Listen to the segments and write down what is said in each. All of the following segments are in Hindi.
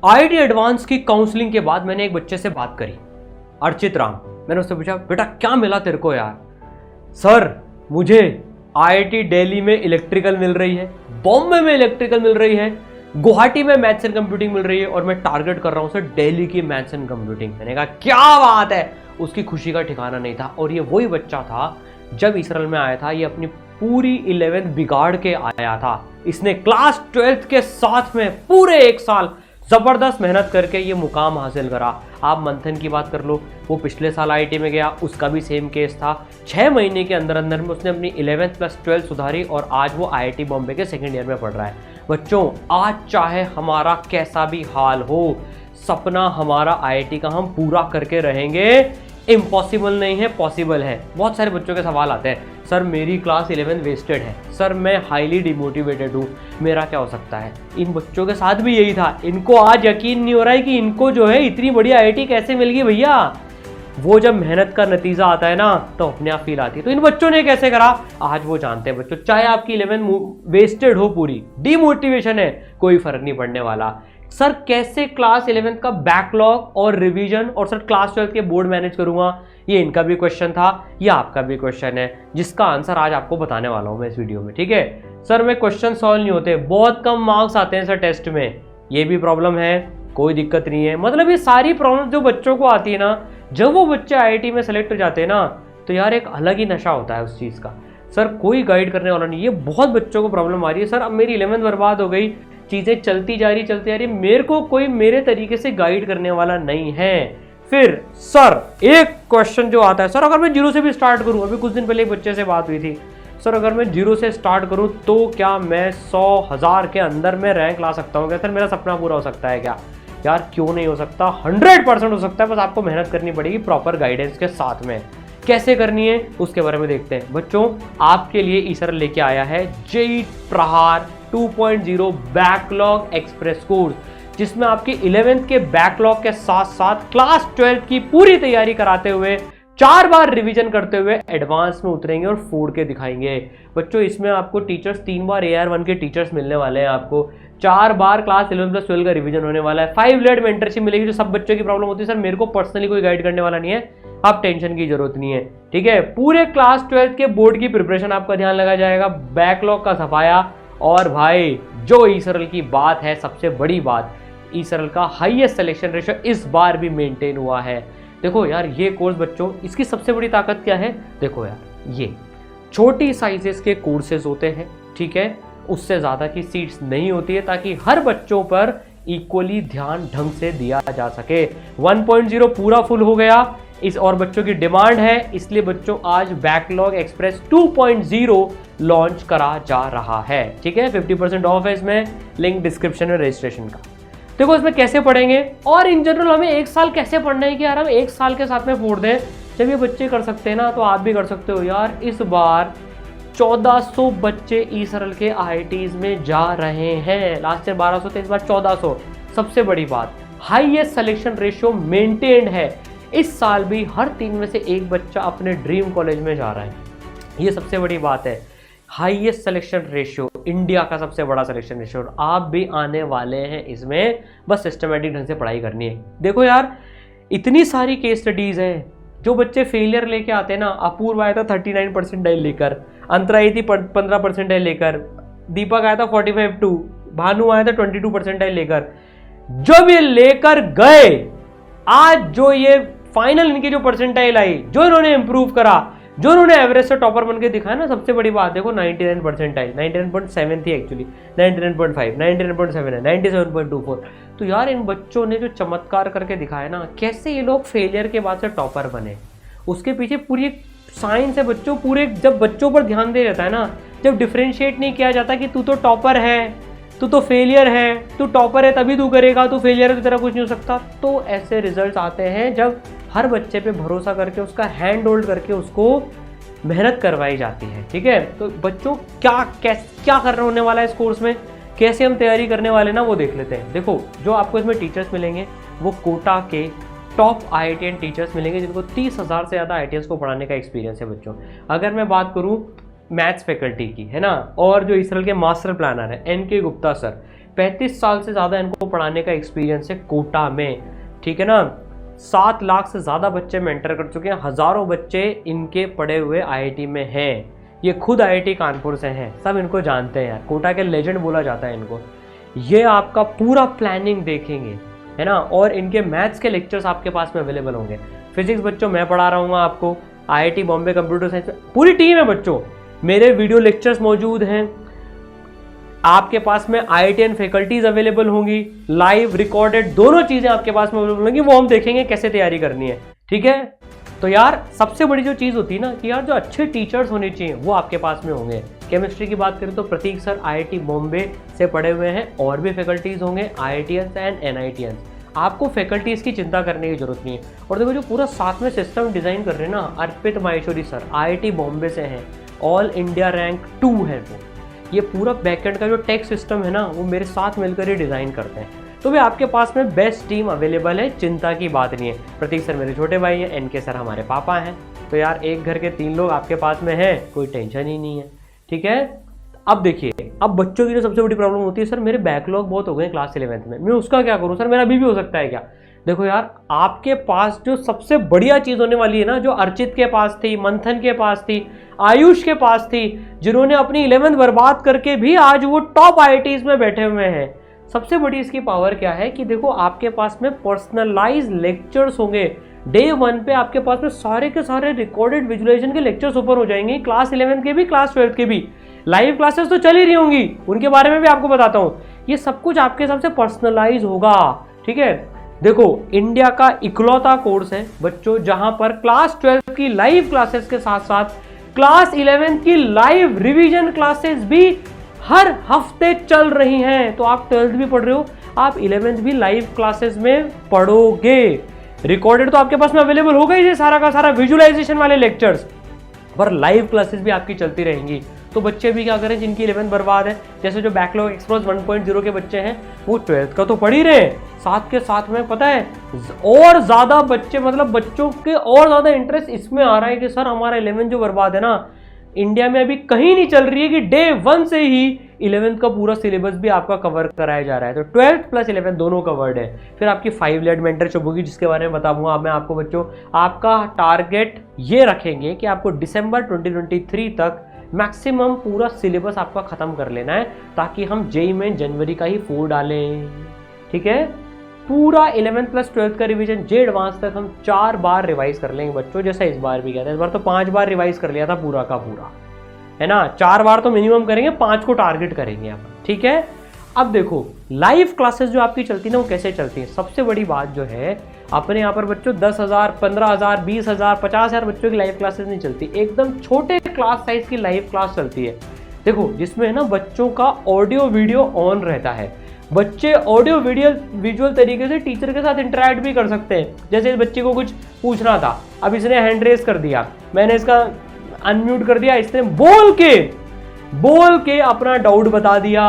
आईआईटी एडवांस की काउंसलिंग के बाद मैंने एक बच्चे से बात करी, अर्चित राम। मैंने उससे पूछा, बेटा क्या मिला तेरे को यार? सर मुझे आईआईटी दिल्ली में इलेक्ट्रिकल मिल रही है, बॉम्बे में इलेक्ट्रिकल मिल रही है, गुवाहाटी में मैथ्स एंड कंप्यूटिंग मिल रही है और मैं टारगेट कर रहा हूं सर दिल्ली की मैथ्स एंड कंप्यूटिंग। मैंने कहा क्या बात है। उसकी खुशी का ठिकाना नहीं था। और ये वही बच्चा था जब इसराइल में आया था, ये अपनी पूरी 11th बिगाड़ के आया था। इसने क्लास 12th के साथ में पूरे 1 साल जबरदस्त मेहनत करके ये मुकाम हासिल करा। आप मंथन की बात कर लो, वो पिछले साल आईआईटी में गया, उसका भी सेम केस था। 6 महीने के अंदर अंदर में उसने अपनी 11th + 12th सुधारी और आज वो आईआईटी बॉम्बे के 2nd ईयर में पढ़ रहा है। बच्चों, आज चाहे हमारा कैसा भी हाल हो, सपना हमारा आईआईटी का हम पूरा करके रहेंगे। इम्पॉसिबल नहीं है, पॉसिबल है। बहुत सारे बच्चों के सवाल आते हैं, सर मेरी क्लास 11 वेस्टेड है, सर मैं हाईली डिमोटिवेटेड हूँ, मेरा क्या हो सकता है? इन बच्चों के साथ भी यही था। इनको आज यकीन नहीं हो रहा है कि इनको जो है इतनी बड़ी आईआईटी कैसे मिल गई भैया। वो जब मेहनत का नतीजा आता है ना तो अपने आप फील आती है। तो इन बच्चों ने कैसे करा आज वो जानते हैं। बच्चों, चाहे आपकी 11 वेस्टेड हो, पूरी डिमोटिवेशन है, कोई फर्क नहीं पड़ने वाला। सर कैसे क्लास 11 का बैकलॉग और रिवीजन और सर क्लास 12 के बोर्ड मैनेज करूंगा, ये इनका भी क्वेश्चन था, ये आपका भी क्वेश्चन है, जिसका आंसर आज आपको बताने वाला हूं मैं इस वीडियो में। ठीक है सर, मैं क्वेश्चन सॉल्व नहीं होते, बहुत कम मार्क्स आते हैं सर टेस्ट में, ये भी प्रॉब्लम है, कोई दिक्कत नहीं है। मतलब ये सारी प्रॉब्लम जो बच्चों को आती है ना, जब वो बच्चे आईआईटी में सेलेक्ट हो जाते हैं ना, तो यार एक अलग ही नशा होता है उस चीज़ का। सर कोई गाइड करने वाला नहीं, ये बहुत बच्चों को प्रॉब्लम आ रही है। सर अब मेरी 11th बर्बाद हो गई, चीज़ें चलती जा रही, मेरे को कोई मेरे तरीके से गाइड करने वाला नहीं है। फिर सर एक क्वेश्चन जो आता है, सर अगर मैं 0 से भी स्टार्ट करूं, अभी कुछ दिन पहले एक बच्चे से बात हुई थी, सर अगर मैं 0 से स्टार्ट करूं तो क्या मैं 100,000 के अंदर में रैंक ला सकता हूं क्या? सर मेरा सपना पूरा हो सकता है क्या? यार क्यों नहीं हो सकता, 100% हो सकता है, बस आपको मेहनत करनी पड़ेगी प्रॉपर गाइडेंस के साथ में। कैसे करनी है उसके बारे में देखते हैं। बच्चों, आपके लिए इसराइल लेके आया है जेईई प्रहार 2.0 बैकलॉग एक्सप्रेस कोर्स, जिसमें आपके 11th के बैकलॉग के साथ साथ क्लास 12th की पूरी तैयारी कराते हुए 4 बार रिवीजन करते हुए एडवांस में उतरेंगे और फोड़ के दिखाएंगे। बच्चों, इसमें आपको टीचर्स 3 बार AR1 के टीचर्स मिलने वाले हैं, आपको 4 बार क्लास 11 + 12 का रिवीजन होने वाला है, 5 लेड मेंटरशिप मिलेगी। जो सब बच्चों की प्रॉब्लम होती है, सर मेरे को पर्सनली कोई गाइड करने वाला नहीं है, आप टेंशन की जरूरत नहीं है। ठीक है, पूरे क्लास 12th के बोर्ड की प्रिपरेशन आपका ध्यान लगा जाएगा, बैकलॉग का सफाया। और भाई जो इसराइल की बात है, सबसे बड़ी बात, इसराइल का हाईएस्ट सिलेक्शन रेशियो इस बार भी मेंटेन हुआ है। देखो यार, ये कोर्स बच्चों, इसकी सबसे बड़ी ताकत क्या है? देखो यार, ये छोटी साइजेस के कोर्सेज होते हैं, ठीक है, उससे ज़्यादा की सीट्स नहीं होती है, ताकि हर बच्चों पर इक्वली ध्यान ढंग से दिया जा सके। 1.0 पूरा फुल हो गया इस, और बच्चों की डिमांड है, इसलिए बच्चों आज बैकलॉग एक्सप्रेस 2.0 लॉन्च करा जा रहा है। ठीक है, 50% ऑफ है इसमें, लिंक डिस्क्रिप्शन में रजिस्ट्रेशन का। देखो इसमें कैसे पढ़ेंगे और इन जनरल हमें 1 साल कैसे पढ़ना है कि यार हम 1 साल के साथ में फोड़ दें। जब ये बच्चे कर सकते हैं ना, तो आप भी कर सकते हो यार। इस बार 1400 बच्चे इसराइल के आईआईटीज में जा रहे हैं। लास्ट ईयर 1200 थे, इस बार 1400। सबसे बड़ी बात, हाईएस्ट सिलेक्शन रेशियो मेंटेन्ड है। इस साल भी हर 3 में से 1 बच्चा अपने ड्रीम कॉलेज में जा रहा है, ये सबसे बड़ी बात है। हाईएस्ट सिलेक्शन रेशियो, इंडिया का सबसे बड़ा सिलेक्शन रेशियो, और आप भी आने वाले हैं इसमें, बस सिस्टमेटिक ढंग से पढ़ाई करनी है। देखो यार, इतनी सारी केस स्टडीज हैं। जो बच्चे फेलियर लेके आते हैं ना, अपूर्व आया था 39 परसेंटाइल लेकर, अंतरा आई थी 15 परसेंटाइल लेकर, दीपक आया था 45-2, भानु आया था 22 परसेंटाइल लेकर। जब ये लेकर गए, आज जो ये फाइनल इनकी जो परसेंटाइल आई, जो इन्होंने इंप्रूव करा, जो उन्होंने एवरेज से टॉपर बन के दिखाया ना, सबसे बड़ी बात देखो 99 परसेंटाइल, 99.7 थी एक्चुअली, 99.5, 99.7 है, 97.24। तो यार इन बच्चों ने जो चमत्कार करके दिखाया ना, कैसे ये लोग फेलियर के बाद से टॉपर बने, उसके पीछे पूरी साइंस है बच्चों। पूरे जब बच्चों पर ध्यान दे रहता है ना, जब डिफ्रेंशिएट नहीं किया जाता कि तू तो टॉपर है, तू तो फेलियर है, तू टॉपर है तभी तू करेगा, तू फेलियर है तो तेरा कुछ नहीं हो सकता, तो ऐसे रिजल्ट्स आते हैं जब हर बच्चे पे भरोसा करके, उसका हैंड होल्ड करके उसको मेहनत करवाई जाती है। ठीक है, तो बच्चों क्या करना होने वाला है इस कोर्स में, कैसे हम तैयारी करने वाले ना, वो देख लेते हैं। देखो, जो आपको इसमें टीचर्स मिलेंगे वो कोटा के टॉप IITian टीचर्स मिलेंगे, जिनको 30,000 से ज़्यादा IITians को पढ़ाने का एक्सपीरियंस है बच्चों। अगर मैं बात करूँ मैथ्स फैकल्टी की, है ना, और जो इसराइल के मास्टर प्लानर है NK गुप्ता सर, 35 साल से ज़्यादा इनको पढ़ाने का एक्सपीरियंस है कोटा में, ठीक है ना। 7 लाख से ज़्यादा बच्चे मेंटर कर चुके हैं, हज़ारों बच्चे इनके पढ़े हुए IIT में हैं। ये खुद IIT कानपुर से हैं, सब इनको जानते हैं यार, कोटा के लेजेंड बोला जाता है इनको। ये आपका पूरा प्लानिंग देखेंगे, है ना। और इनके मैथ्स के लेक्चर्स आपके पास में अवेलेबल होंगे। फिजिक्स बच्चों मैं पढ़ा रहा हूँ आपको, IIT बॉम्बे कंप्यूटर साइंस में पूरी टीम है बच्चों। मेरे वीडियो लेक्चर्स मौजूद हैं, आपके पास में IITian फैकल्टीज अवेलेबल होंगी, लाइव रिकॉर्डेड दोनों चीज़ें आपके पास में अवेलेबल होंगी। वो हम देखेंगे कैसे तैयारी करनी है, ठीक है। तो यार सबसे बड़ी जो चीज़ होती है ना कि यार जो अच्छे टीचर्स होने चाहिए वो आपके पास में होंगे। केमिस्ट्री की बात करें तो प्रतीक सर IIT बॉम्बे से पढ़े हुए हैं, और भी फैकल्टीज होंगे IITians एंड NITians। आपको फैकल्टीज की चिंता करने की जरूरत नहीं है। और देखो जो पूरा साथ में सिस्टम डिज़ाइन कर रहे हैं ना, अर्पित माहेश्वरी सर IIT बॉम्बे से हैं, ऑल इंडिया रैंक 2 है वो। ये पूरा बैकएंड का जो टेक सिस्टम है ना वो मेरे साथ मिलकर ही डिज़ाइन करते हैं। तो भी आपके पास में बेस्ट टीम अवेलेबल है, चिंता की बात नहीं है। प्रतीक सर मेरे छोटे भाई हैं, NK सर हमारे पापा हैं। तो यार एक घर के 3 लोग आपके पास में हैं, कोई टेंशन ही नहीं है, ठीक है। अब देखिए, अब बच्चों की जो सबसे बड़ी प्रॉब्लम होती है, सर मेरे बैकलॉग बहुत हो गए क्लास 11th में, मैं उसका क्या करूँ सर, मेरा अभी भी हो सकता है क्या। देखो यार आपके पास जो सबसे बढ़िया चीज़ होने वाली है ना, जो अर्चित के पास थी, मंथन के पास थी, आयुष के पास थी, जिन्होंने अपनी 11th बर्बाद करके भी आज वो टॉप IITs में बैठे हुए हैं। सबसे बड़ी इसकी पावर क्या है कि देखो आपके पास में पर्सनलाइज लेक्चर्स होंगे। डे 1 पे आपके पास में सारे के सारे रिकॉर्डेड विजुअलाइजेशन के लेक्चर्स ऊपर हो जाएंगे, क्लास 11th के भी, क्लास 12th के भी। लाइव क्लासेस तो चल ही रही होंगी, उनके बारे में भी आपको बताता हूँ। ये सब कुछ आपके हिसाब से पर्सनलाइज होगा, ठीक है। देखो इंडिया का इकलौता कोर्स है बच्चों जहां पर क्लास 12 की लाइव क्लासेस के साथ साथ क्लास 11 की लाइव रिवीजन क्लासेस भी हर हफ्ते चल रही हैं। तो आप 12th भी पढ़ रहे हो, आप 11th भी लाइव क्लासेस में पढ़ोगे। रिकॉर्डेड तो आपके पास में अवेलेबल होगा ही, सारा का सारा विजुअलाइजेशन वाले लेक्चर्स, पर लाइव क्लासेस भी आपकी चलती रहेंगी। तो बच्चे भी क्या करें जिनकी 11th बर्बाद है, जैसे जो बैकलॉग एक्सप्रेस 1.0 के बच्चे हैं, वो 12th का तो पढ़ ही रहे, साथ के साथ में पता है और ज़्यादा बच्चे, मतलब बच्चों के और ज़्यादा इंटरेस्ट इसमें आ रहा है कि सर हमारा 11th जो बर्बाद है ना, इंडिया में अभी कहीं नहीं चल रही है कि डे 1 से ही 11th का पूरा सिलेबस भी आपका कवर कराया जा रहा है। तो 12th प्लस 11th दोनों कवर्ड है। फिर आपकी 5 लेड मेंटरशिप होगी, जिसके बारे में बताऊंगा मैं आपको बच्चों। आपका टारगेट ये रखेंगे कि आपको दिसंबर 2023 तक मैक्सिमम पूरा सिलेबस आपका खत्म कर लेना है, ताकि हम JEE में जनवरी का ही 4 डालें, ठीक है। पूरा 11th प्लस 12th का रिवीजन जे एडवांस तक हम 4 बार रिवाइज कर लेंगे बच्चों, जैसा इस बार भी किया था। इस बार तो 5 बार रिवाइज कर लिया था पूरा का पूरा, है ना। 4 बार तो मिनिमम करेंगे, 5 को टारगेट करेंगे आप, ठीक है। अब देखो लाइव क्लासेस जो आपकी चलती है ना, वो कैसे चलती है। सबसे बड़ी बात जो है, अपने यहाँ पर बच्चों 10,000, 15,000, 20,000, 50,000 बच्चों की लाइव क्लासेस नहीं चलती, एकदम छोटे क्लास साइज की लाइव क्लास चलती है। देखो जिसमें है ना बच्चों का ऑडियो वीडियो ऑन रहता है, बच्चे ऑडियो वीडियो विजुअल तरीके से टीचर के साथ इंटरेक्ट भी कर सकते हैं। जैसे इस बच्चे को कुछ पूछना था, अब इसने हैंड रेस कर दिया, मैंने इसका अनम्यूट कर दिया, इसने बोल के अपना डाउट बता दिया,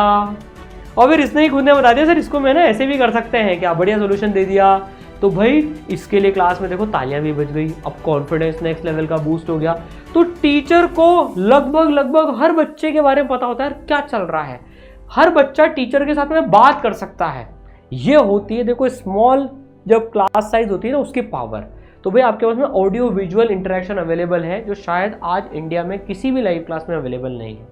और फिर इसने ही खुद ने बता दिया सर इसको मैं ना ऐसे भी कर सकते हैं क्या, बढ़िया सोल्यूशन दे दिया। तो भाई इसके लिए क्लास में देखो तालियां भी बज गई, अब कॉन्फिडेंस नेक्स्ट लेवल का बूस्ट हो गया। तो टीचर को लगभग हर बच्चे के बारे में पता होता है क्या चल रहा है, हर बच्चा टीचर के साथ में बात कर सकता है। ये होती है देखो स्मॉल जब क्लास साइज होती है ना उसकी पावर। तो भाई आपके पास में ऑडियो विजुअल इंटरेक्शन अवेलेबल है, जो शायद आज इंडिया में किसी भी लाइव क्लास में अवेलेबल नहीं है,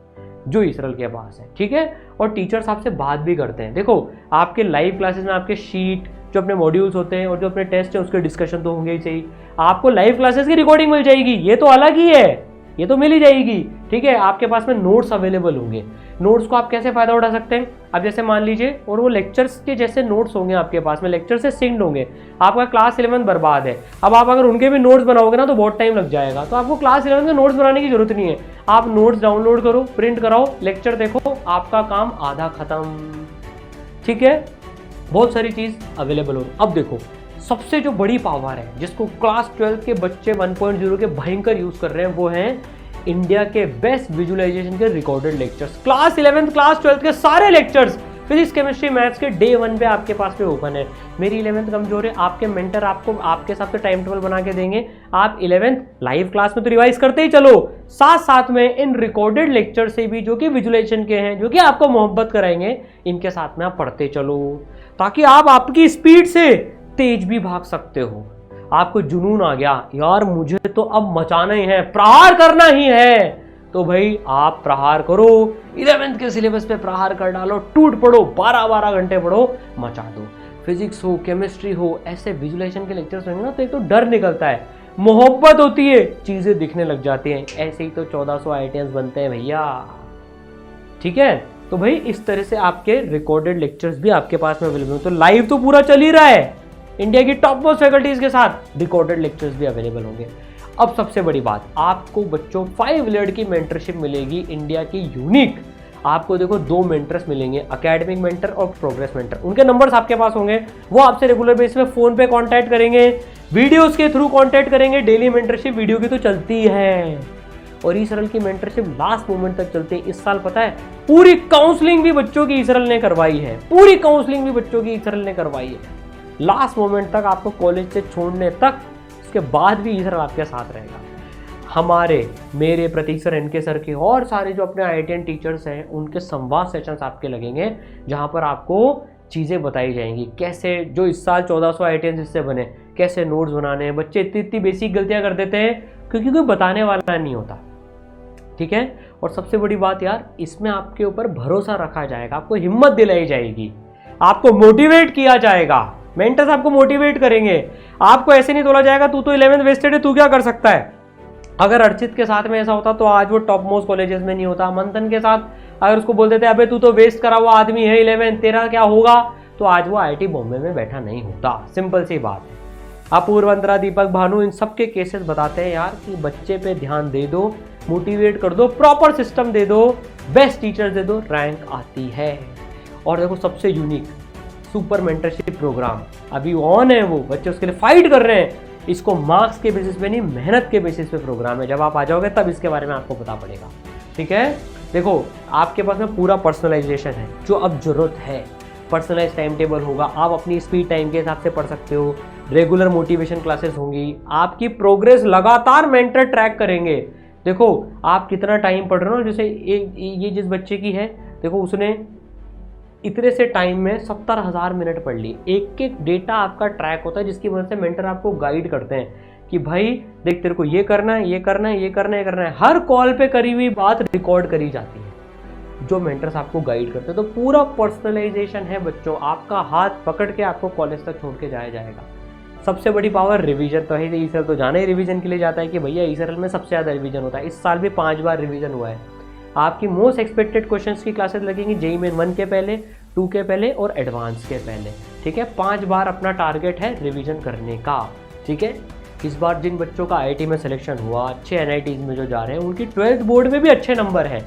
जो इसरल के पास है, ठीक है। और टीचर्स आपसे बात भी करते हैं। देखो आपके लाइव क्लासेस में आपके शीट जो अपने मॉड्यूल्स होते हैं और जो अपने टेस्ट है उसके डिस्कशन तो होंगे ही चाहिए। आपको लाइव क्लासेस की रिकॉर्डिंग मिल जाएगी, ये तो अलग ही है, ये तो मिल ही जाएगी, ठीक है। आपके पास में नोट्स अवेलेबल होंगे। नोट्स को आप कैसे फायदा उठा सकते हैं, अब जैसे मान लीजिए, और वो लेक्चर्स के जैसे नोट्स होंगे आपके पास में, लेक्चर से सिंक्ड होंगे। आपका क्लास 11 बर्बाद है, अब आप अगर उनके भी नोट्स बनाओगे ना तो बहुत टाइम लग जाएगा। तो आपको क्लास 11 के नोट्स बनाने की जरूरत नहीं है, आप नोट्स डाउनलोड करो, प्रिंट कराओ, लेक्चर देखो, आपका काम आधा खत्म, ठीक है। बहुत सारी चीज़ अवेलेबल हो। अब देखो सबसे जो बड़ी पावर है जिसको क्लास 12 के बच्चे 1.0 के भयंकर यूज कर रहे हैं, वो है इंडिया के बेस्ट विजुअलाइजेशन के रिकॉर्डेड लेक्चर्स। क्लास 11 क्लास 12 के सारे लेक्चर्स फिजिक्स केमिस्ट्री मैथ्स के डे 1 पे आपके पास में ओपन है। मेरी 11th कमजोर है, आपके मेंटर आपको आपके हिसाब से टाइम टेबल बना के देंगे। आप 11th लाइव क्लास में तो रिवाइज करते ही चलो, साथ साथ में इन रिकॉर्डेड लेक्चर से भी जो कि विजुअलाइजेशन के हैं, जो कि आपको मोहब्बत कराएंगे, इनके साथ में आप पढ़ते चलो, ताकि आप आपकी स्पीड से तेज भी भाग सकते हो। आपको जुनून आ गया यार मुझे तो अब मचाना ही है, प्रहार करना ही है, तो भाई आप प्रहार करो, 11th के सिलेबस पे प्रहार कर डालो, टूट पड़ो, 12-12 घंटे पढ़ो, मचा दो। फिजिक्स हो, केमिस्ट्री हो, ऐसे विजुअलाइजेशन के लेक्चर्स होंगे ना तो एक तो डर निकलता है, मोहब्बत होती है, चीजें दिखने लग जाती हैं। ऐसे ही तो 1400 IITians बनते हैं भैया, ठीक है। तो भाई इस तरह से आपके रिकॉर्डेड लेक्चर्स भी आपके पास में अवेलेबल हैं। तो लाइव तो पूरा चल ही रहा है, इंडिया की टॉप मोस्ट फैकल्टीज के साथ रिकॉर्डेड लेक्चर्स भी अवेलेबल होंगे। अब सबसे बड़ी बात, आपको बच्चों 5 लेयर की मेंटरशिप मिलेगी, इंडिया की यूनिक। आपको देखो 2 मेंटर्स मिलेंगे, एकेडमिक मेंटर और प्रोग्रेस मेंटर। उनके नंबर्स आपके पास होंगे, वो आपसे रेगुलर बेस में फोन पे कांटेक्ट करेंगे, वीडियोस के थ्रू कांटेक्ट करेंगे। डेली मेंटरशिप वीडियो की तो चलती है, और ई-सरल की मेंटरशिप लास्ट मोमेंट तक चलती है। इस साल पता है पूरी काउंसलिंग भी बच्चों की ई-सरल ने करवाई है, पूरी काउंसलिंग भी बच्चों की ई-सरल ने करवाई है, लास्ट मोमेंट तक, आपको कॉलेज से छोड़ने तक, उसके बाद भी ई-सरल आपके साथ रहेगा। हमारे मेरे प्रतीक सर, एनके सर के और सारे जो अपने IITian टीचर्स हैं, उनके संवाद सेशंस आपके लगेंगे, जहां पर आपको चीज़ें बताई जाएंगी, कैसे जो इस साल 1400 IITians इससे बने, कैसे नोट्स बनाने हैं। बच्चे इतनी बेसिक गलतियां कर देते हैं क्योंकि कोई बताने वाला नहीं होता, ठीक है। और सबसे बड़ी बात यार, इसमें आपके ऊपर भरोसा रखा जाएगा, आपको हिम्मत दिलाई जाएगी, आपको मोटिवेट किया जाएगा, मेंटर्स आपको मोटिवेट करेंगे। आपको ऐसे नहीं तोला जाएगा तू तो 11th वेस्टेड है, तू क्या कर सकता है। अगर अर्चित के साथ में ऐसा होता तो आज वो टॉप मोस्ट कॉलेजेस में नहीं होता। मंथन के साथ अगर उसको बोल देते अबे तू तो वेस्ट करा हुआ आदमी है 11th, तेरा क्या होगा, तो आज वो IIT बॉम्बे में बैठा नहीं होता। सिंपल सी बात है। अपूर्व, अंतरा, दीपक, भानु, इन सबके केसेस बताते हैं यार कि बच्चे पे ध्यान दे दो, मोटिवेट कर दो, प्रॉपर सिस्टम दे दो, बेस्ट टीचर दे दो, रैंक आती है। और देखो सबसे यूनिक सुपर मेंटरशिप प्रोग्राम अभी ऑन है, वो बच्चे उसके लिए फाइट कर रहे हैं। इसको मार्क्स के बेसिस पे नहीं, मेहनत के बेसिस पे प्रोग्राम है। जब आप आ जाओगे तब इसके बारे में आपको पता पड़ेगा, ठीक है। देखो आपके पास में पूरा पर्सनलाइजेशन है, जो अब जरूरत है। पर्सनलाइज टाइम टेबल होगा, आप अपनी स्पीड टाइम के हिसाब से पढ़ सकते हो। रेगुलर मोटिवेशन क्लासेस होंगी, आपकी प्रोग्रेस लगातार मेंटर ट्रैक करेंगे। देखो आप कितना टाइम पढ़ रहे हो, जैसे ये जिस बच्चे की है, देखो उसने इतने से टाइम में 70,000 मिनट पढ़ ली। एक एक डेटा आपका ट्रैक होता है, जिसकी वजह से मेंटर आपको गाइड करते हैं कि भाई देख तेरे को ये करना है, ये करना है, ये करना है, ये करना है। हर कॉल पे करी हुई बात रिकॉर्ड करी जाती है, जो मेंटर्स आपको गाइड करते हैं। तो पूरा पर्सनलाइजेशन है बच्चों, आपका हाथ पकड़ के आपको कॉलेज तक छोड़ के जाया जाएगा। सबसे बड़ी पावर रिवीजन तो है। ई-सरल तो जाना ही रिवीजन के लिए जाता है कि भैया ई-सरल में सबसे ज़्यादा रिवीजन होता है। इस साल भी 5 बार रिवीजन हुआ है। आपकी मोस्ट एक्सपेक्टेड क्वेश्चंस की क्लासेस लगेंगी JEE मेन 1 के पहले, 2 के पहले और एडवांस के पहले, ठीक है। 5 बार अपना टारगेट है रिवीजन करने का, ठीक है। इस बार जिन बच्चों का IIT में सिलेक्शन हुआ, अच्छे NITs में जो जा रहे हैं, उनकी 12th बोर्ड में भी अच्छे नंबर हैं,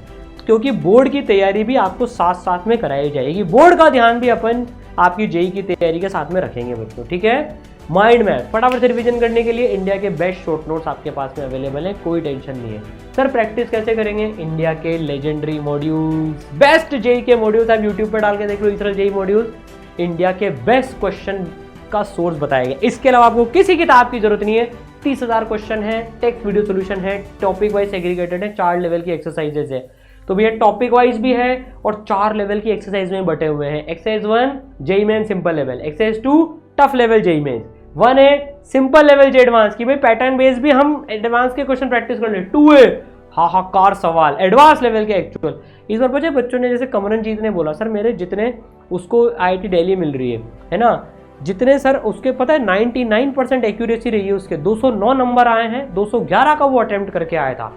क्योंकि बोर्ड की तैयारी भी आपको साथ साथ में कराई जाएगी। बोर्ड का ध्यान भी अपन आपकी JEE की तैयारी के साथ में रखेंगे बच्चों, ठीक है। माइंड मैप फटाफट से रिवीजन करने के लिए इंडिया के बेस्ट शॉर्ट नोट्स आपके पास में अवेलेबल हैं, कोई टेंशन नहीं है। सर प्रैक्टिस कैसे करेंगे? इंडिया के लेजेंडरी मॉड्यूल्स, बेस्ट JEE के मॉड्यूल्स आप यूट्यूब पर डाल के देख लो, ई-सरल JEE मॉड्यूल्स इंडिया के बेस्ट क्वेश्चन का सोर्स बताएंगे। इसके अलावा आपको किसी किताब की जरूरत नहीं है। 30,000 क्वेश्चन है, टेक्स्ट वीडियो सोल्यूशन है, टॉपिक वाइज एग्रीगेटेड है, 4 लेवल की एक्सरसाइजेज है। तो भैया टॉपिक वाइज भी है और 4 लेवल की एक्सरसाइज में बटे हुए हैं। Exercise 1 JEE main simple level, exercise 2 tough level JEE main, 1 है सिंपल लेवल JEE एडवांस की भाई पैटर्न बेस भी हम एडवांस के क्वेश्चन प्रैक्टिस कर ले। 2 है हाहाकार सवाल एडवांस लेवल के एक्चुअल। इस बार बच्चे बच्चों ने, जैसे कमरनजीत ने बोला, सर मेरे जितने उसको IIT दिल्ली मिल रही है ना, जितने सर उसके पता है 99% एक्यूरेसी रही है उसके, 209 नंबर आए हैं, 211 का वो अटेम्प्ट करके आया था।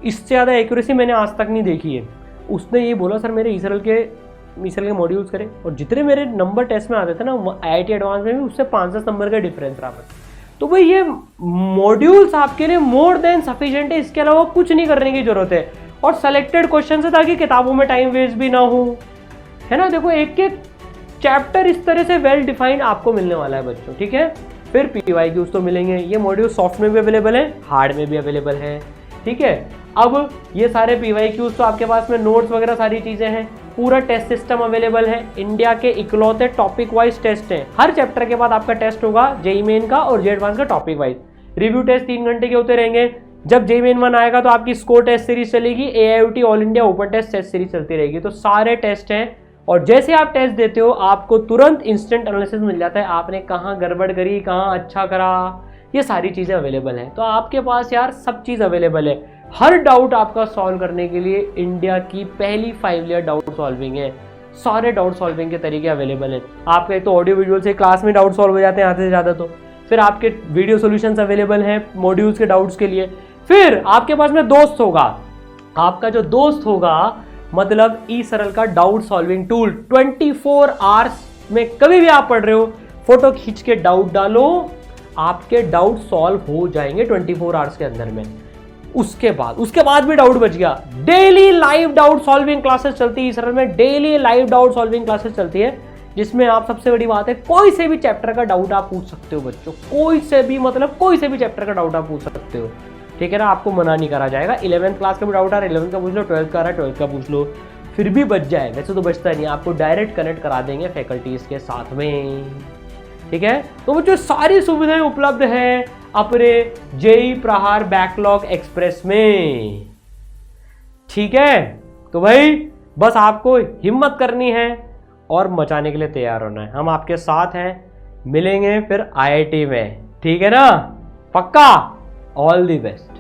इससे ज़्यादा एक्यूरेसी मैंने आज तक नहीं देखी है। उसने ये बोला सर मेरे ई-सरल के मॉड्यूल्स करें, और जितने मेरे नंबर टेस्ट में आते थे ना IIT एडवांस में भी उससे 5-10 नंबर का डिफरेंस रहा। तो भाई ये मॉड्यूल्स आपके लिए मोर देन सफिशिएंट है, इसके अलावा कुछ नहीं करने की जरूरत है। और सेलेक्टेड क्वेश्चन है ताकि किताबों में टाइम वेस्ट भी ना हो, है ना। देखो एक एक चैप्टर इस तरह से वेल डिफाइंड आपको मिलने वाला है बच्चों, ठीक है। फिर PYQs तो मिलेंगे। ये मॉड्यूल सॉफ्ट में भी अवेलेबल है, हार्ड में भी अवेलेबल है, ठीक है। अब ये सारे PYQs तो आपके पास में नोट्स वगैरह सारी चीज़ें हैं, पूरा टेस्ट सिस्टम अवेलेबल है। इंडिया के इकलौते टॉपिक वाइज टेस्ट हैं। हर चैप्टर के बाद आपका टेस्ट होगा जेईई मेन का और जेईई एडवांस का टॉपिक वाइज। रिव्यू टेस्ट 3 घंटे के होते रहेंगे। जब जेईई मेन 1 आएगा तो आपकी स्कोर टेस्ट सीरीज चलेगी, AIOT all India open test series चलती रहेगी। तो सारे टेस्ट हैं और जैसे आप टेस्ट देते हो आपको तुरंत इंस्टेंट एनालिसिस मिल जाता है, आपने कहाँ गड़बड़ करी, कहाँ अच्छा करा, ये सारी चीज़ें अवेलेबल हैं। तो आपके पास यार सब चीज़ अवेलेबल है। हर डाउट आपका सॉल्व करने के लिए इंडिया की पहली 5 लेयर डाउट सॉल्विंग है। सारे डाउट सॉल्विंग के तरीके अवेलेबल हैं। आपके तो ऑडियो विजुअल से क्लास में डाउट सॉल्व हो जाते हैं आधे से ज़्यादा, तो फिर आपके वीडियो सॉल्यूशंस अवेलेबल हैं मॉड्यूल्स के डाउट्स के लिए। फिर आपके पास में दोस्त होगा, आपका जो दोस्त होगा मतलब ई सरल का डाउट सॉल्विंग टूल 24 आवर्स में कभी भी आप पढ़ रहे हो, फोटो खींच के डाउट डालो, आपके डाउट सॉल्व हो जाएंगे 24 आवर्स के अंदर में। उसके बाद भी डाउट बच गया, daily live doubt solving classes चलती है ई सरल में। Daily live doubt solving classes चलती है जिसमें आप, सबसे बड़ी बात है, कोई से भी चैप्टर का डाउट आप पूछ सकते हो बच्चों, कोई से भी मतलब कोई से भी चैप्टर का डाउट आप पूछ सकते हो, ठीक है ना। आपको मना नहीं करा जाएगा। 11th क्लास का भी डाउट आ रहा है 11th का पूछ लो, 12th का आ रहा है 12th का पूछ लो, फिर भी बच जाए। वैसे तो बचता नहीं, आपको डायरेक्ट कनेक्ट करा देंगे फैकल्टीज के साथ में, ठीक है। तो वो जो सारी सुविधाएं उपलब्ध है अपने जेईई प्रहार बैकलॉग एक्सप्रेस में, ठीक है। तो भाई बस आपको हिम्मत करनी है और मचाने के लिए तैयार होना है। हम आपके साथ हैं, मिलेंगे फिर IIT में, ठीक है ना, पक्का। All the best.